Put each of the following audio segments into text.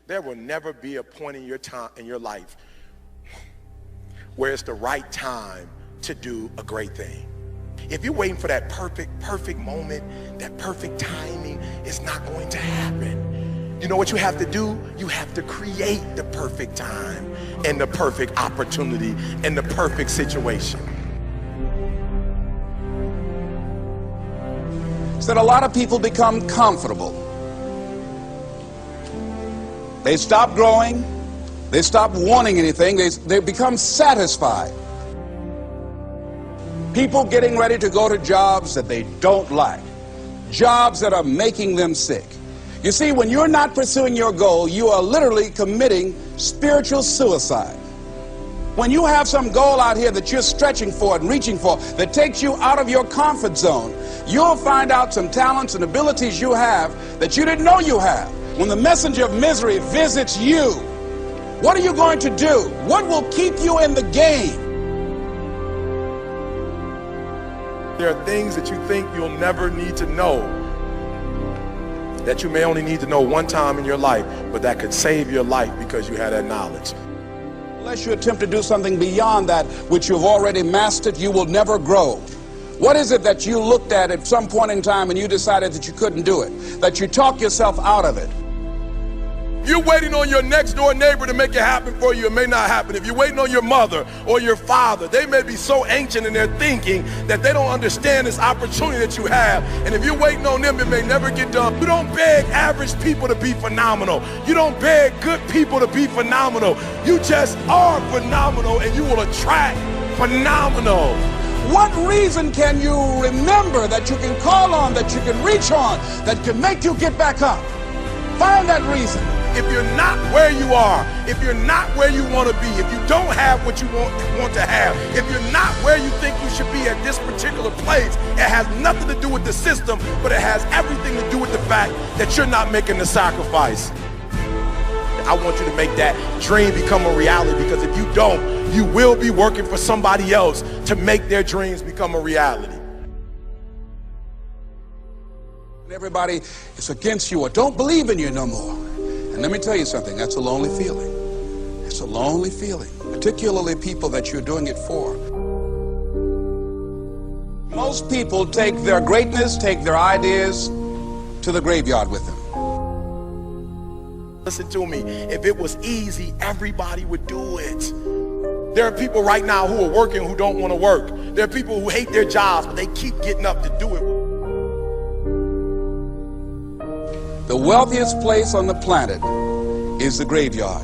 There will never be a point in your life where it's the right time to do a great thing. If you're waiting for that perfect moment, that perfect timing, it's not going to happen. You know what you have to do? You have to create the perfect time and the perfect opportunity and the perfect situation. Is that a lot of people become comfortable. They stop growing. They stop wanting anything. They become satisfied. People getting ready to go to jobs that they don't like. Jobs that are making them sick. You see, when you're not pursuing your goal, you are literally committing spiritual suicide. When you have some goal out here that you're stretching for and reaching for that takes you out of your comfort zone, you'll find out some talents and abilities you have that you didn't know you have. When the messenger of misery visits you, what are you going to do? What will keep you in the game? There are things that you think you'll never need to know, that you may only need to know one time in your life, but that could save your life because you had that knowledge. Unless you attempt to do something beyond that which you've already mastered, you will never grow. What is it that you looked at some point in time and you decided that you couldn't do it, that you talked yourself out of it? If you're waiting on your next door neighbor to make it happen for you, it may not happen. If you're waiting on your mother or your father, they may be so ancient in their thinking that they don't understand this opportunity that you have. And if you're waiting on them, it may never get done. You don't beg average people to be phenomenal. You don't beg good people to be phenomenal. You just are phenomenal, and you will attract phenomenal. What reason can you remember that you can call on, that you can reach on, that can make you get back up? Find that reason. If you're not where you are, if you're not where you want to be, if you don't have what you want to have, if you're not where you think you should be at this particular place, it has nothing to do with the system, but it has everything to do with the fact that you're not making the sacrifice. I want you to make that dream become a reality, because if you don't, you will be working for somebody else to make their dreams become a reality. Everybody is against you or don't believe in you no more. And let me tell you something, that's a lonely feeling. It's a lonely feeling, particularly people that you're doing it for. Most people take their greatness, take their ideas to the graveyard with them. Listen to me, if it was easy, everybody would do it. There are people right now who are working who don't want to work. There are people who hate their jobs, but they keep getting up to do it. The wealthiest place on the planet is the graveyard.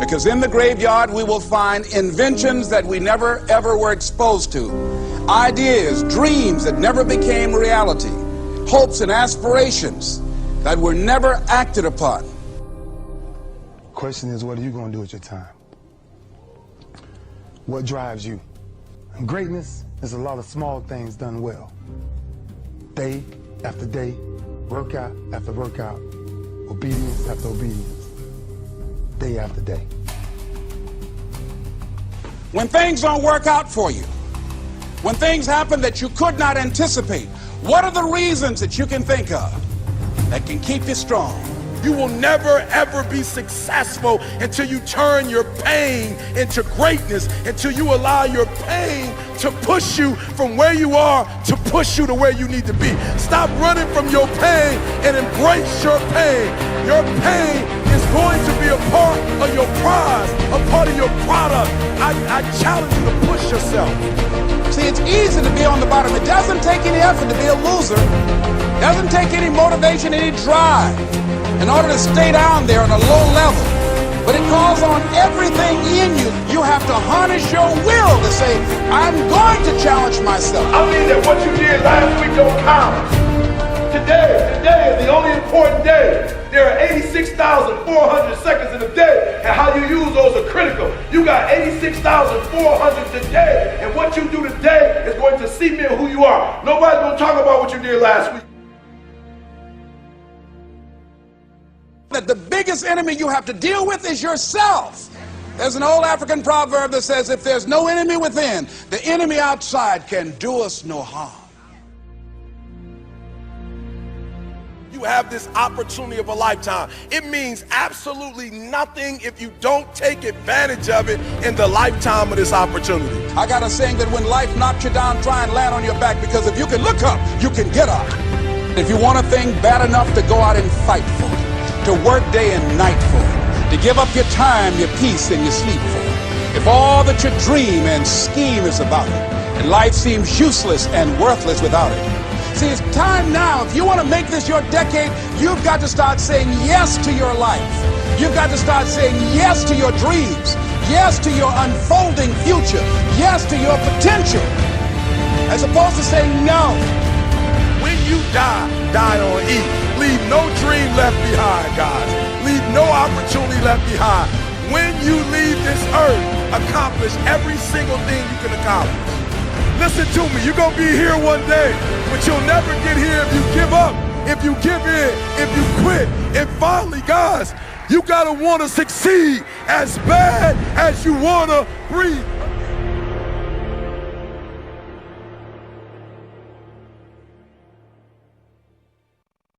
Because in the graveyard we will find inventions that we never ever were exposed to. Ideas, dreams that never became reality. Hopes and aspirations that were never acted upon. Question is, what are you going to do with your time? What drives you? And greatness is a lot of small things done well. Day after day, workout after workout, obedience after obedience, day after day. When things don't work out for you, when things happen that you could not anticipate, what are the reasons that you can think of that can keep you strong? You will never ever be successful until you turn your pain into greatness, until you allow your pain to push you from where you are to push you to where you need to be. Stop running from your pain and embrace your pain. Your pain is going to be a part of your prize, a part of your product. I challenge you to push yourself. See, it's easy to be on the bottom. It doesn't take any effort to be a loser. It doesn't take any motivation, any drive in order to stay down there on a low level. But it calls on everything in you. You have to harness your will to say, I'm going to challenge myself. I mean that what you did last week don't count. Today is the only important day. There are 86,400 seconds in a day, and how you use those are critical. You got 86,400 today, and what you do today is going to cement who you are. Nobody's going to talk about what you did last week. That the biggest enemy you have to deal with is yourself. There's an old African proverb that says, if there's no enemy within, the enemy outside can do us no harm. you have this opportunity of a lifetime. It means absolutely nothing if you don't take advantage of it in the lifetime of this opportunity. I got a saying that when life knocks you down, try and land on your back, because if you can look up, you can get up. If you want a thing bad enough to go out and fight for it, to work day and night for it, to give up your time, your peace, and your sleep for it, if all that you dream and scheme is about it, and life seems useless and worthless without it. See, it's time now. If you want to make this your decade, you've got to start saying yes to your life. You've got to start saying yes to your dreams, yes to your unfolding future, yes to your potential, as opposed to saying no. When you die, die on E. Leave no dream left behind, guys. Leave no opportunity left behind. When you leave this earth, accomplish every single thing you can accomplish. Listen to me, you're going to be here one day, but you'll never get here if you give up, if you give in, if you quit. And finally, guys, you got to want to succeed as bad as you want to breathe.